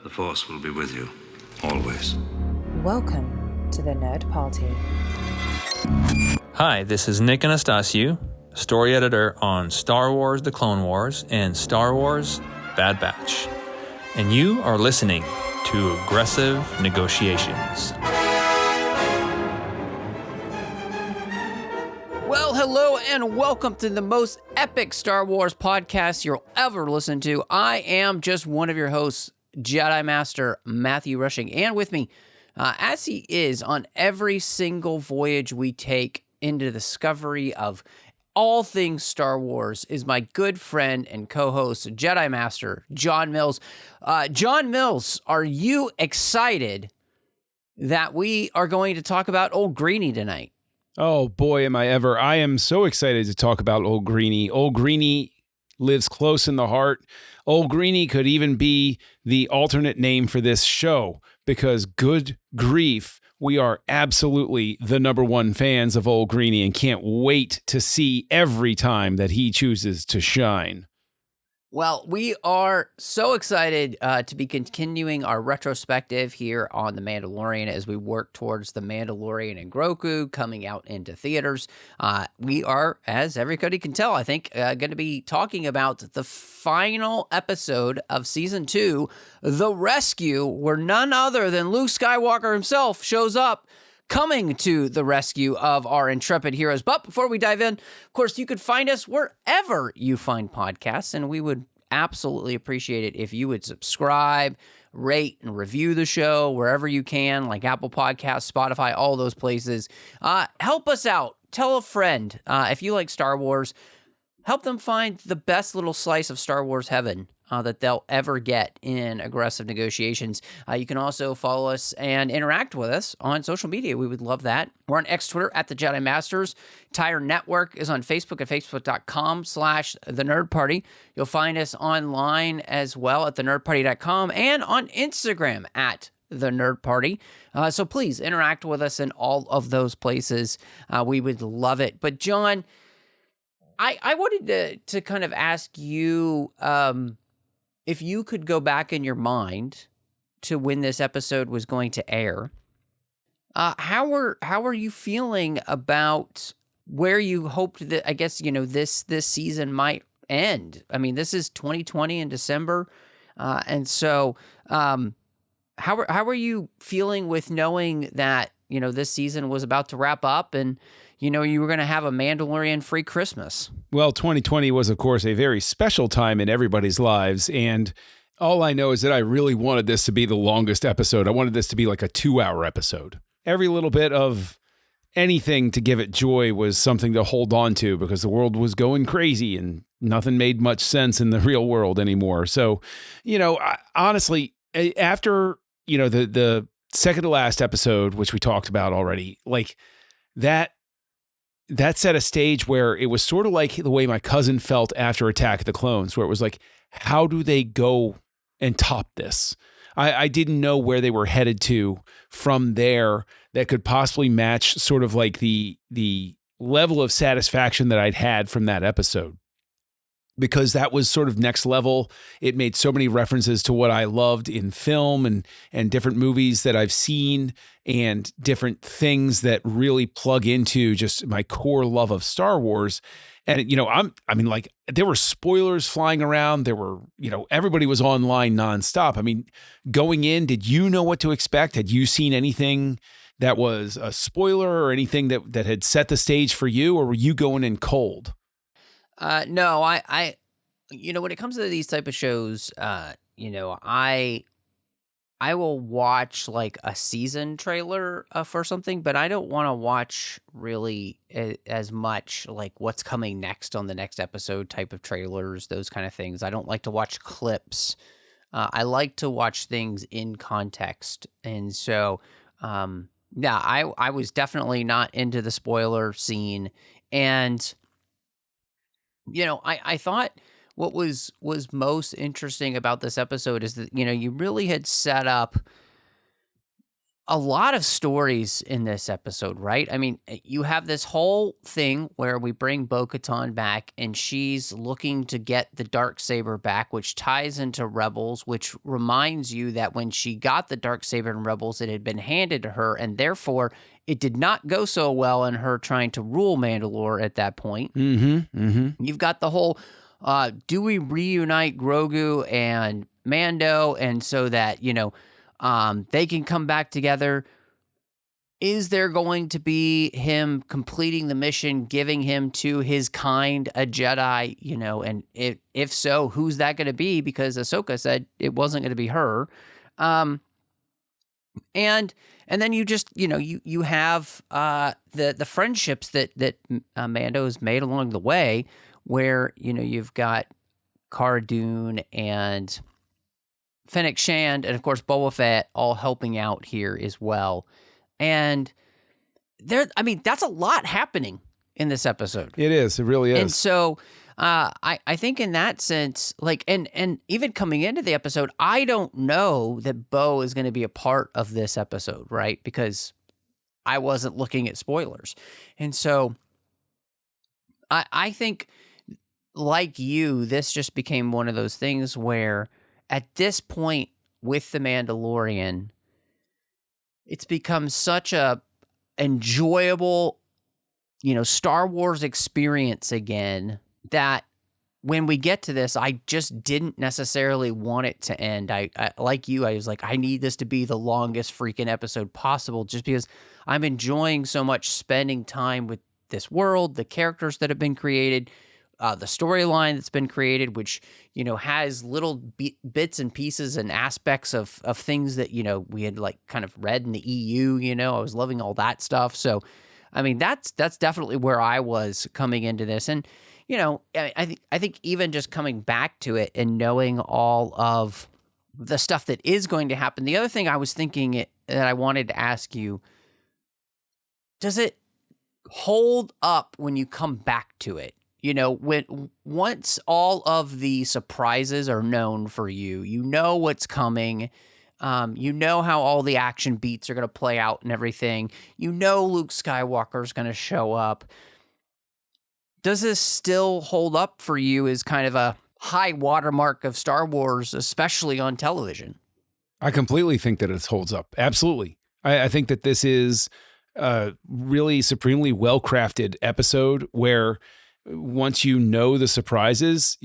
The Force will be with you, always. Welcome to the Nerd Party. Hi, this is Nick Anastasiou, story editor on Star Wars The Clone Wars and Star Wars Bad Batch. And you are listening to Aggressive Negotiations. Well, hello and welcome to the most epic Star Wars podcast you'll ever listen to. I am just one of your hosts, Jedi Master Matthew Rushing, and with me, as he is on every single voyage we take into the discovery of all things Star Wars, is my good friend and co-host, Jedi Master John Mills. John Mills, are you excited that we are going to talk about Old Greenie tonight? Oh boy, am I ever. I am so excited to talk about Old Greenie. Old Greenie lives close in the heart. Old Greenie could even be the alternate name for this show because good grief, we are absolutely the number one fans of Old Greenie and can't wait to see every time that he chooses to shine. Well, we are so excited to be continuing our retrospective here on The Mandalorian as we work towards The Mandalorian and Grogu coming out into theaters. We are, as everybody can tell, I think, going to be talking about the final episode of Season 2, The Rescue, where none other than Luke Skywalker himself shows up, coming to the rescue of our intrepid heroes. But before we dive in, of course, you could find us wherever you find podcasts, and we would absolutely appreciate it if you would subscribe, rate, and review the show wherever you can, like Apple Podcasts, Spotify, all those places. Help us out. Tell a friend. If you like Star Wars, help them find the best little slice of Star Wars heaven that they'll ever get in Aggressive Negotiations. You can also follow us and interact with us on social media. We would love that. We're on X Twitter at the Jedi Masters. Entire network is on Facebook at facebook.com/The Nerd Party. You'll find us online as well at thenerdparty.com and on Instagram at The Nerd Party. So please interact with us in all of those places. We would love it. But John, I wanted to kind of ask you, if you could go back in your mind to when this episode was going to air, how are you feeling about where you hoped that, I guess, you know, this season might end? I mean, this is 2020 in December, and so how are you feeling with knowing that, you know, this season was about to wrap up and, you know, you were going to have a Mandalorian-free Christmas? Well, 2020 was, of course, a very special time in everybody's lives, and all I know is that I really wanted this to be the longest episode. I wanted this to be like a 2-hour episode. Every little bit of anything to give it joy was something to hold on to because the world was going crazy and nothing made much sense in the real world anymore. So, you know, honestly, after, you know, the second to last episode, which we talked about already, like that set a stage where it was sort of like the way my cousin felt after Attack of the Clones, where it was like, how do they go and top this? I didn't know where they were headed to from there that could possibly match sort of like the level of satisfaction that I'd had from that episode. Because that was sort of next level. It made so many references to what I loved in film and different movies that I've seen and different things that really plug into just my core love of Star Wars. And, you know, I mean, like there were spoilers flying around. There were, you know, everybody was online nonstop. I mean, going in, did you know what to expect? Had you seen anything that was a spoiler or anything that had set the stage for you, or were you going in cold? No, I, you know, when it comes to these type of shows, you know, I will watch like a season trailer for something, but I don't want to watch really as much like what's coming next on the next episode type of trailers, those kind of things. I don't like to watch clips. I like to watch things in context. And so, yeah, I was definitely not into the spoiler scene. And you know, I thought what was most interesting about this episode is that, you know, you really had set up a lot of stories in this episode, right? I mean, you have this whole thing where we bring Bo-Katan back and she's looking to get the Darksaber back, which ties into Rebels, which reminds you that when she got the Darksaber in Rebels, it had been handed to her, and therefore it did not go so well in her trying to rule Mandalore at that point. You've got the whole, do we reunite Grogu and Mando, and so that, they can come back together? Is there going to be him completing the mission, giving him to his kind, a Jedi, and if so, who's that going to be? Because Ahsoka said it wasn't going to be her. And then you just, you have the friendships that Mando has made along the way, where, you've got Cara Dune and Fennec Shand, and of course Boba Fett all helping out here as well. And that's a lot happening in this episode. It is. It really is. And so I think in that sense, and even coming into the episode, I don't know that Bo is going to be a part of this episode, right? Because I wasn't looking at spoilers. And so I think, like you, this just became one of those things where at this point with The Mandalorian, it's become such a enjoyable, Star Wars experience again, that when we get to this, I just didn't necessarily want it to end. I like you, I was like, I need this to be the longest freaking episode possible, just because I'm enjoying so much spending time with this world, the characters that have been created, the storyline that's been created, which, has little bits and pieces and aspects of things that, we had kind of read in the EU, I was loving all that stuff. So, that's definitely where I was coming into this. And, I think even just coming back to it and knowing all of the stuff that is going to happen. The other thing I was thinking that I wanted to ask you, does it hold up when you come back to it? Once all of the surprises are known for you, what's coming, how all the action beats are going to play out and everything. Luke Skywalker is going to show up. Does this still hold up for you as kind of a high watermark of Star Wars, especially on television? I completely think that it holds up. Absolutely. I think that this is a really supremely well-crafted episode where once you know the surprises,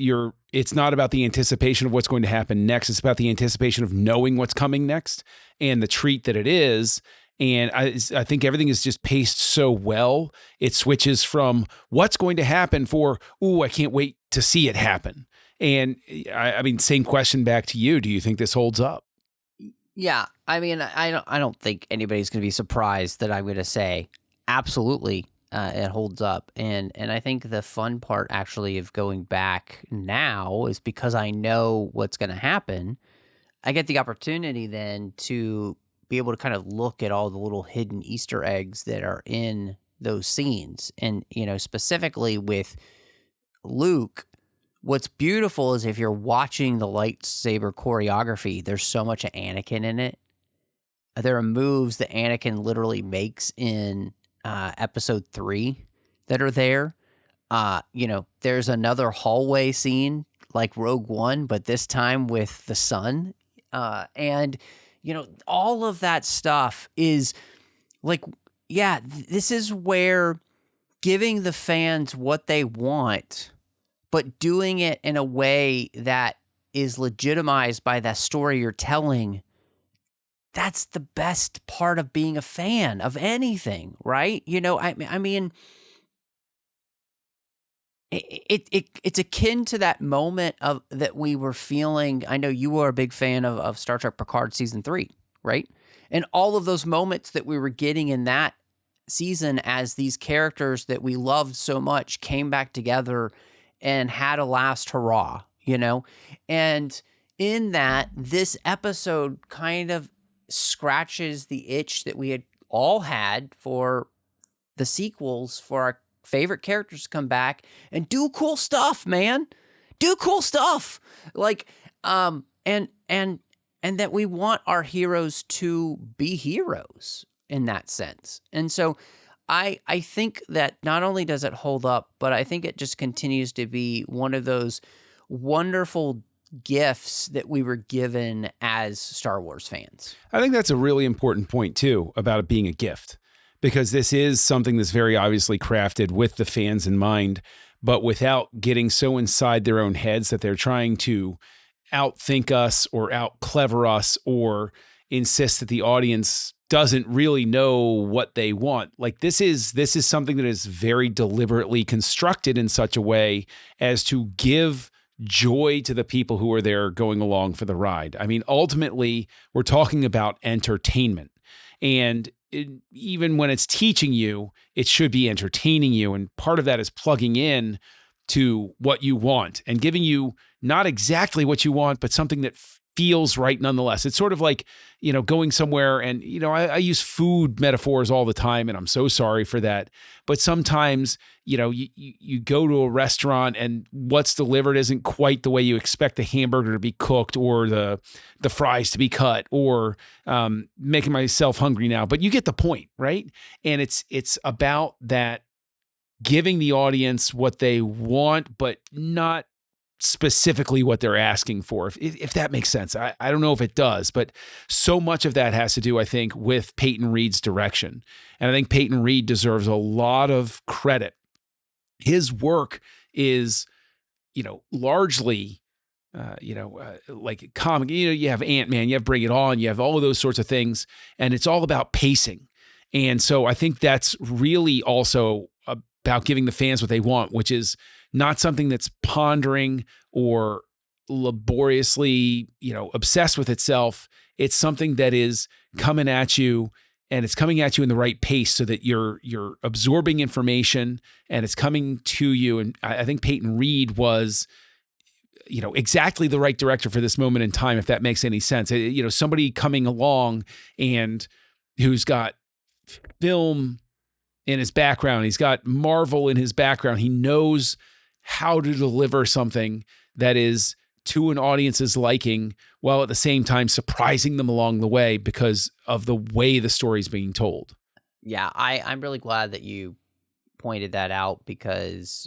it's not about the anticipation of what's going to happen next. It's about the anticipation of knowing what's coming next and the treat that it is. And I think everything is just paced so well. It switches from what's going to happen for, I can't wait to see it happen. And same question back to you. Do you think this holds up? Yeah. I don't think anybody's going to be surprised that I'm going to say absolutely. It holds up. And I think the fun part actually of going back now is because I know what's going to happen. I get the opportunity then to be able to kind of look at all the little hidden Easter eggs that are in those scenes. And, specifically with Luke, what's beautiful is if you're watching the lightsaber choreography, there's so much of Anakin in it. There are moves that Anakin literally makes in episode 3 that are there. There's another hallway scene like Rogue One, but this time with the sun. And all of that stuff is this is where giving the fans what they want, but doing it in a way that is legitimized by that story you're telling. That's the best part of being a fan of anything, right? It's akin to that moment of that we were feeling. I know you were a big fan of Star Trek Picard season 3, right? And all of those moments that we were getting in that season as these characters that we loved so much came back together and had a last hurrah, And in that, this episode kind of scratches the itch that we had all had for the sequels, for our favorite characters to come back and do cool stuff, man. Do cool stuff. And and that we want our heroes to be heroes in that sense. And so I think that not only does it hold up, but I think it just continues to be one of those wonderful gifts that we were given as Star Wars fans. I think that's a really important point too about it being a gift, because this is something that's very obviously crafted with the fans in mind, but without getting so inside their own heads that they're trying to outthink us or out clever us or insist that the audience doesn't really know what they want. Like this is something that is very deliberately constructed in such a way as to give joy to the people who are there going along for the ride. I mean, ultimately, we're talking about entertainment. And even when it's teaching you, it should be entertaining you. And part of that is plugging in to what you want and giving you not exactly what you want, but something that feels right nonetheless. It's sort of like, going somewhere and, I use food metaphors all the time, and I'm so sorry for that. But sometimes, you go to a restaurant and what's delivered isn't quite the way you expect the hamburger to be cooked or the fries to be cut, or making myself hungry now. But you get the point, right? And it's about that, giving the audience what they want, but not specifically what they're asking for, if that makes sense. I don't know if it does, but so much of that has to do, I think, with Peyton Reed's direction. And I think Peyton Reed deserves a lot of credit. His work is, largely, like comic. You have Ant-Man, you have Bring It On, you have all of those sorts of things, and it's all about pacing. And so I think that's really also about giving the fans what they want, which is not something that's pondering or laboriously, obsessed with itself. It's something that is coming at you, and it's coming at you in the right pace so that you're absorbing information and it's coming to you. And I think Peyton Reed was, exactly the right director for this moment in time, if that makes any sense. Somebody coming along and who's got film in his background, he's got Marvel in his background. He knows how to deliver something that is to an audience's liking, while at the same time surprising them along the way because of the way the story's being told. Yeah, I'm really glad that you pointed that out, because,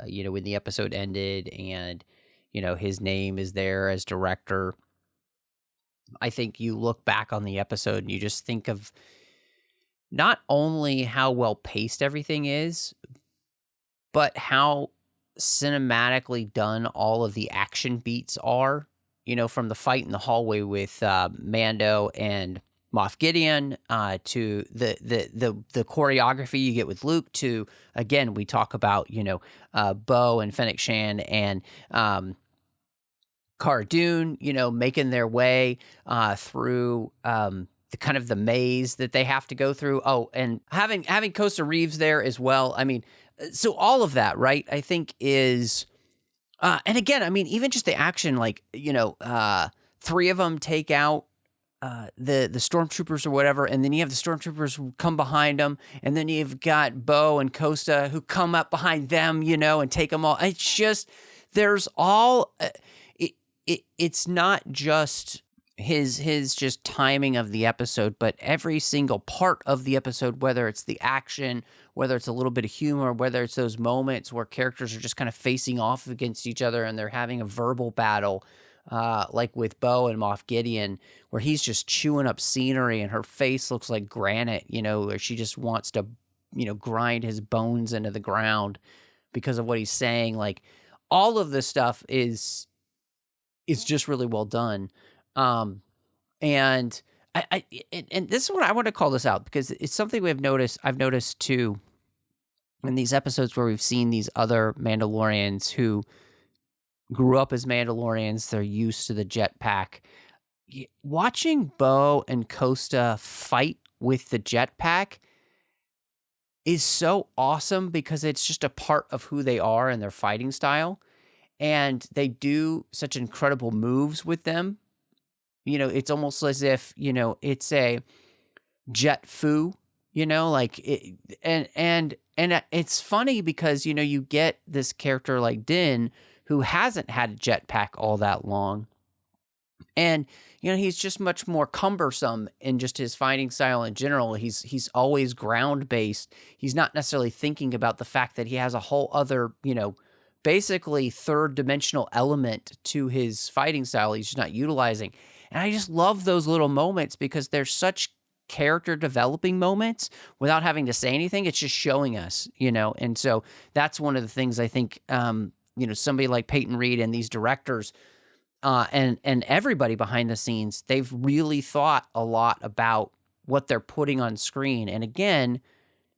when the episode ended and, his name is there as director, I think you look back on the episode and you just think of not only how well paced everything is, but how cinematically done all of the action beats are, from the fight in the hallway with Mando and Moff Gideon, to the choreography you get with Luke, to, again, we talk about, Bo and Fennec Shan and Cara Dune, making their way through the kind of the maze that they have to go through. Oh, and having Costa Reeves there as well. I mean, so all of that, right, I think is, and again, I mean, even just the action, like, three of them take out the stormtroopers or whatever, and then you have the stormtroopers who come behind them, and then you've got Bo and Costa who come up behind them, and take them all. It's just, there's all, it's not just his just timing of the episode, but every single part of the episode, whether it's the action, whether it's a little bit of humor, whether it's those moments where characters are just kind of facing off against each other and they're having a verbal battle, like with Bo and Moff Gideon, where he's just chewing up scenery and her face looks like granite, where she just wants to, grind his bones into the ground because of what he's saying. Like, all of this stuff is just really well done. And and this is what I want to call this out, because it's something I've noticed too in these episodes where we've seen these other Mandalorians who grew up as Mandalorians. They're used to the jetpack. Watching Bo and Costa fight with the jetpack is so awesome, because it's just a part of who they are and their fighting style. And they do such incredible moves with them. It's almost as if, it's a jet foo, like it, and it's funny because, you get this character like Din who hasn't had a jetpack all that long. And, he's just much more cumbersome in just his fighting style in general. He's always ground-based. He's not necessarily thinking about the fact that he has a whole other, basically third-dimensional element to his fighting style he's just not utilizing. And I just love those little moments because they're such character developing moments without having to say anything. It's just showing us, And so that's one of the things I think, somebody like Peyton Reed and these directors and everybody behind the scenes, they've really thought a lot about what they're putting on screen. And again,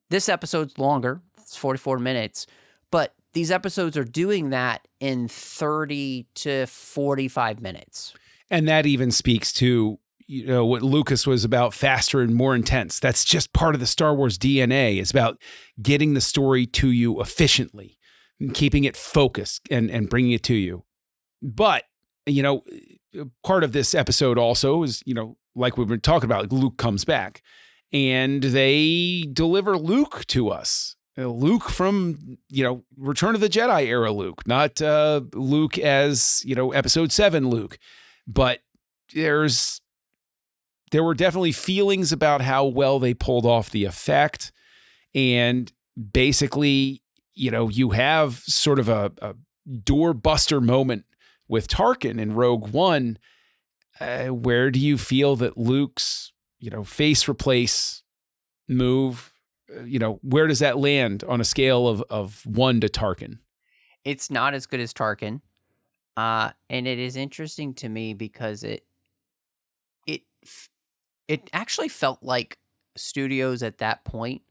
this episode's longer. It's 44 minutes. But these episodes are doing that in 30 to 45 minutes. And that even speaks to, what Lucas was about, faster and more intense. That's just part of the Star Wars DNA. It's about getting the story to you efficiently and keeping it focused and bringing it to you. But, part of this episode also is, like we've been talking about, Luke comes back and they deliver Luke to us. Luke from, Return of the Jedi era Luke, not Luke as, episode 7 Luke. But there were definitely feelings about how well they pulled off the effect. And basically, you have sort of a doorbuster moment with Tarkin in Rogue One. Where do you feel that Luke's, face replace move, where does that land on a scale of 1 to Tarkin? It's not as good as Tarkin. And it is interesting to me because it actually felt like studios at that point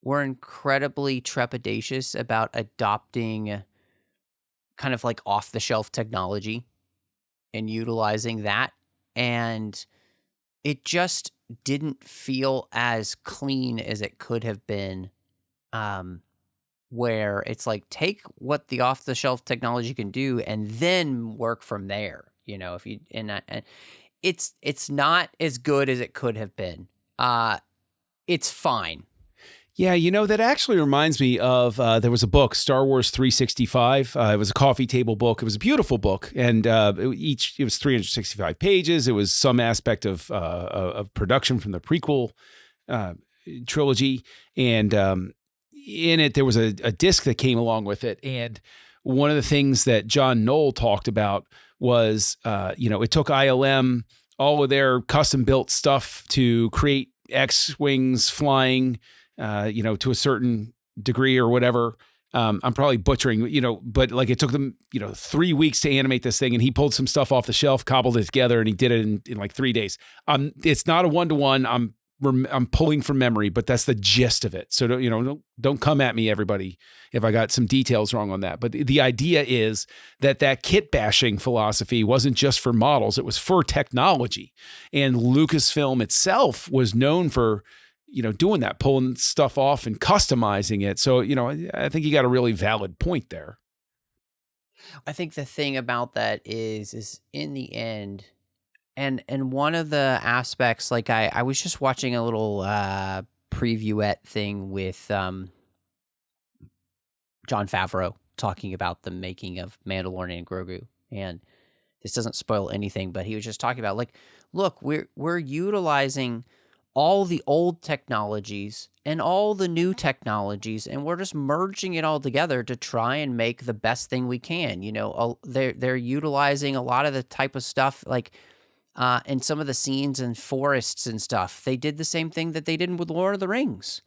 were incredibly trepidatious about adopting kind of like off-the-shelf technology and utilizing that. And it just didn't feel as clean as it could have been, where it's like, take what the off-the-shelf technology can do and then work from there. If you and it's not as good as it could have been. It's fine. Yeah, that actually reminds me of, there was a book, Star Wars 365. It was a coffee table book. It was a beautiful book. And it was 365 pages. It was some aspect of production from the prequel trilogy. And in it, there was a disc that came along with it. And one of the things that John Knoll talked about was, it took ILM, all of their custom built stuff to create X-Wings flying, to a certain degree or whatever. I'm probably butchering, but like it took them, 3 weeks to animate this thing, and he pulled some stuff off the shelf, cobbled it together, and he did it in like 3 days. It's not a 1-to-1. I'm pulling from memory, but that's the gist of it. So don't come at me, everybody, if I got some details wrong on that. But the idea is that kit bashing philosophy wasn't just for models; it was for technology. And Lucasfilm itself was known for, doing that, pulling stuff off and customizing it. So, I think you got a really valid point there. I think the thing about that is in the end, and one of the aspects, like I was just watching a little previewette thing with John Favreau talking about the making of Mandalorian and Grogu. And this doesn't spoil anything, but he was just talking about, like, look, we're utilizing all the old technologies and all the new technologies, and we're just merging it all together to try and make the best thing we can. They're utilizing a lot of the type of stuff, like in some of the scenes in forests and stuff. They did the same thing that they did with Lord of the Rings,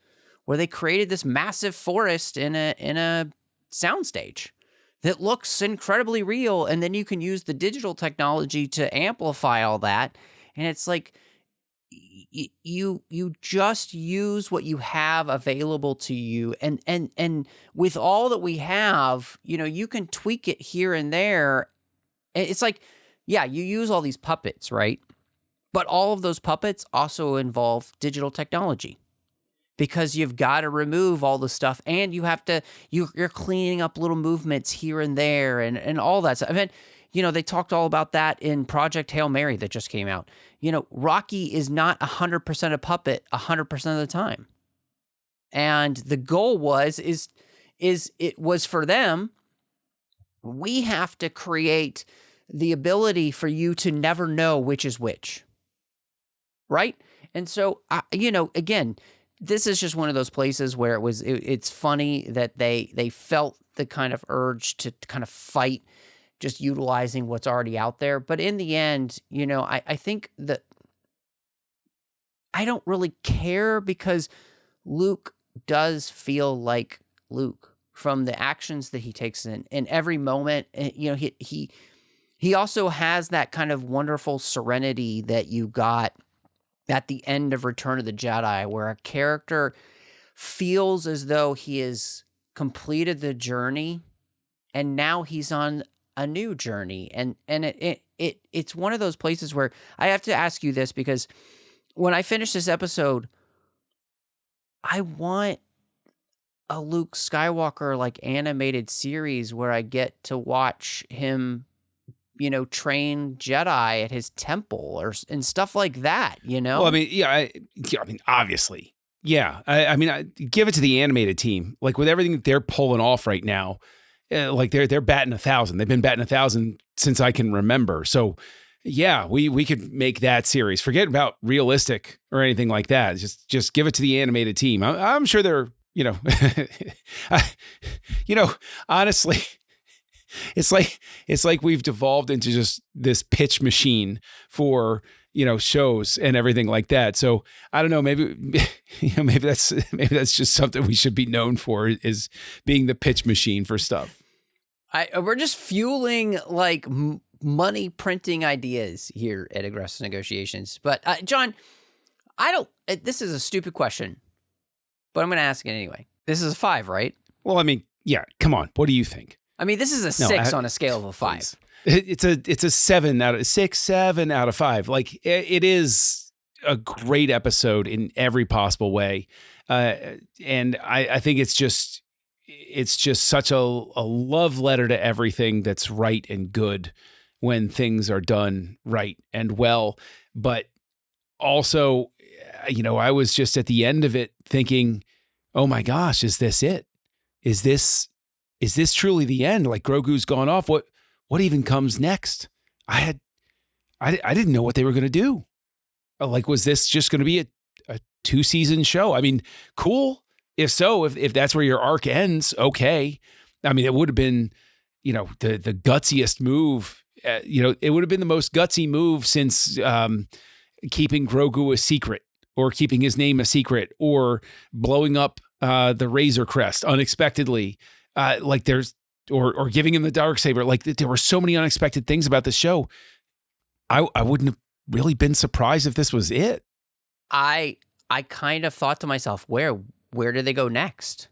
where they created this massive forest in a soundstage that looks incredibly real, and then you can use the digital technology to amplify all that. And it's like, you just use what you have available to you, and with all that we have, you can tweak it here and there. It's like, yeah, you use all these puppets, right? But all of those puppets also involve digital technology, because you've got to remove all the stuff, and you're cleaning up little movements here and there, and all that stuff. I mean, they talked all about that in Project Hail Mary that just came out. Rocky is not 100% a puppet 100% of the time. And the goal was for them, we have to create the ability for you to never know which is which. Right? And so, again, this is just one of those places where it's funny that they felt the kind of urge to kind of fight just utilizing what's already out there. But in the end, I think that I don't really care because Luke does feel like Luke from the actions that he takes in every moment. He also has that kind of wonderful serenity that you got at the end of Return of the Jedi, where a character feels as though he has completed the journey and now he's on a new journey. And it's one of those places where I have to ask you this, because when I finish this episode, I want a Luke Skywalker like animated series where I get to watch him, train Jedi at his temple and stuff like that, Well, I mean, obviously. Yeah. I give it to the animated team. Like with everything that they're pulling off right now, like they're batting 1,000. They've been batting 1,000 since I can remember. So yeah, we could make that series. Forget about realistic or anything like that. Just give it to the animated team. I'm sure they're, honestly, it's like we've devolved into just this pitch machine for, shows and everything like that. So I don't know, maybe that's just something we should be known for, is being the pitch machine for stuff. We're just fueling like money printing ideas here at Aggressive Negotiations. But John, this is a stupid question, but I'm going to ask it anyway. This is a 5, right? Well, I mean, yeah, come on. What do you think? I mean, this is a 6 on a scale of a 5. It's a 7 out of 5. Like it is a great episode in every possible way. And I think it's just such a love letter to everything that's right and good when things are done right and well. But also, I was just at the end of it thinking, oh my gosh, is this it? Is this truly the end? Like Grogu's gone off. What even comes next? I didn't know what they were going to do. Like, was this just going to be a 2-season show? I mean, cool. If so, if that's where your arc ends, okay. I mean, it would have been, the gutsiest move. It would have been the most gutsy move since keeping Grogu a secret, or keeping his name a secret, or blowing up the Razor Crest unexpectedly. Or giving him the Darksaber. Like, there were so many unexpected things about the show. I wouldn't have really been surprised if this was it. I kind of thought to myself, where do they go next?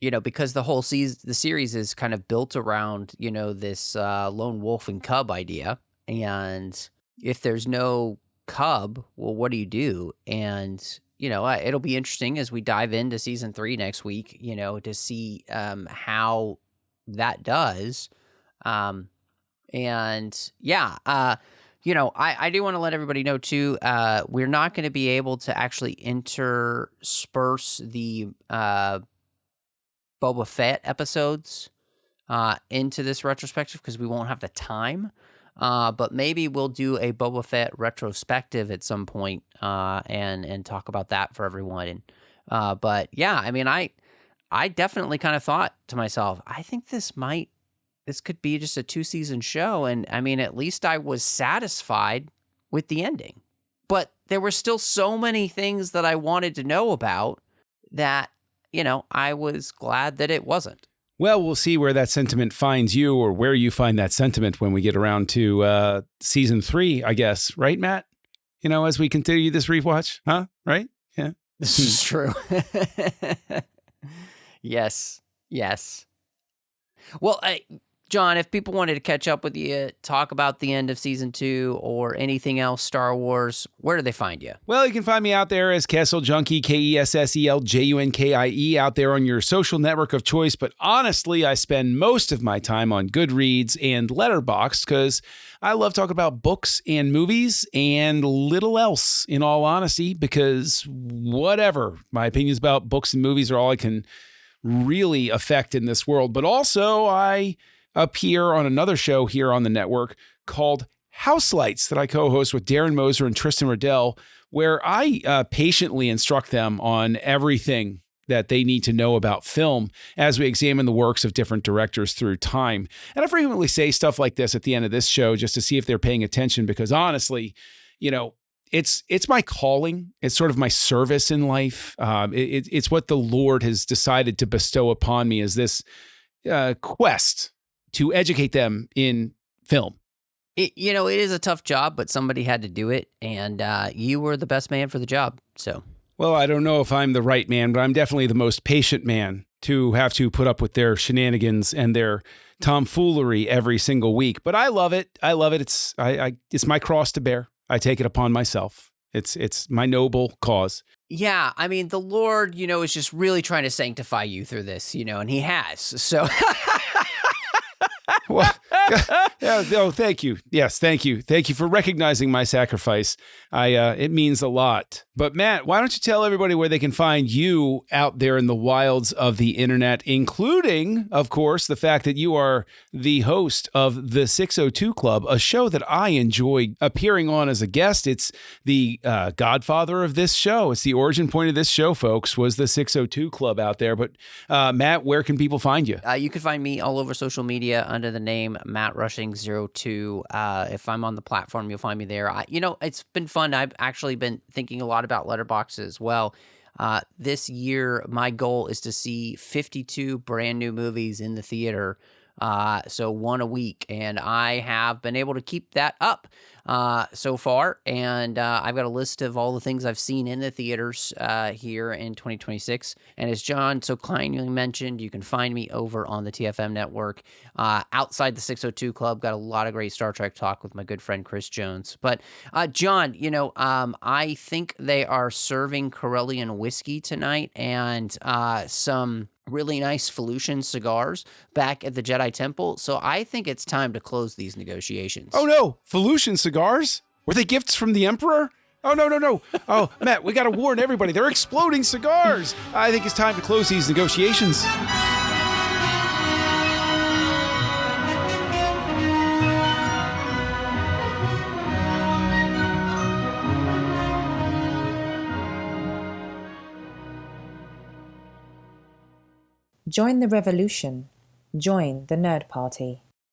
Because the whole the series is kind of built around, this lone wolf and cub idea. And if there's no cub, well, what do you do? And, it'll be interesting as we dive into season 3 next week, to see how that does. I do want to let everybody know too, we're not going to be able to actually intersperse the Boba Fett episodes into this retrospective because we won't have the time. But maybe we'll do a Boba Fett retrospective at some point and talk about that for everyone. But yeah, I mean, I definitely kind of thought to myself, I think this could be just a 2-season show. And I mean, at least I was satisfied with the ending. But there were still so many things that I wanted to know about that, I was glad that it wasn't. Well, we'll see where that sentiment finds you, or where you find that sentiment when we get around to season 3, I guess. Right, Matt? As we continue this rewatch, huh? Right? Yeah. This is true. Yes. Well, John, if people wanted to catch up with you, talk about the end of season 2 or anything else Star Wars, where do they find you? Well, you can find me out there as Kessel Junkie, KESSELJUNKIE, out there on your social network of choice. But honestly, I spend most of my time on Goodreads and Letterboxd because I love talking about books and movies and little else, in all honesty, because whatever, my opinions about books and movies are all I can really affect in this world. But also, I appear on another show here on the network called House Lights that I co-host with Darren Moser and Tristan Riddell, where I patiently instruct them on everything that they need to know about film as we examine the works of different directors through time. And I frequently say stuff like this at the end of this show just to see if they're paying attention, because honestly, it's my calling. It's sort of my service in life. It's what the Lord has decided to bestow upon me, as this quest to educate them in film. It is a tough job, but somebody had to do it, and you were the best man for the job. So, well, I don't know if I'm the right man, but I'm definitely the most patient man to have to put up with their shenanigans and their tomfoolery every single week. But I love it. I love it. It's my cross to bear. I take it upon myself. It's my noble cause. Yeah, I mean, the Lord, is just really trying to sanctify you through this, and he has. So Well, thank you. Yes, thank you. Thank you for recognizing my sacrifice. It means a lot. But Matt, why don't you tell everybody where they can find you out there in the wilds of the internet, including, of course, the fact that you are the host of the 602 Club, a show that I enjoy appearing on as a guest. It's the godfather of this show. It's the origin point of this show, folks, was the 602 Club out there. But Matt, where can people find you? You can find me all over social media under the name Matt Rushing02. If I'm on the platform, you'll find me there. It's been fun. I've actually been thinking a lot about Letterboxd as well. This year, my goal is to see 52 brand new movies in the theater. So one a week, and I have been able to keep that up so far, and I've got a list of all the things I've seen in the theaters here in 2026, and as John so kindly mentioned, you can find me over on the TFM network. Outside the 602 Club, got a lot of great Star Trek talk with my good friend Chris Jones. But John, I think they are serving Corellian whiskey tonight, and some really nice Felucian cigars back at the Jedi Temple. So I think it's time to close these negotiations. Oh no, Felucian cigars? Were they gifts from the Emperor? Oh, no. Oh, Matt, we got to warn everybody. They're exploding cigars. I think it's time to close these negotiations. Join the revolution. Join the Nerd Party.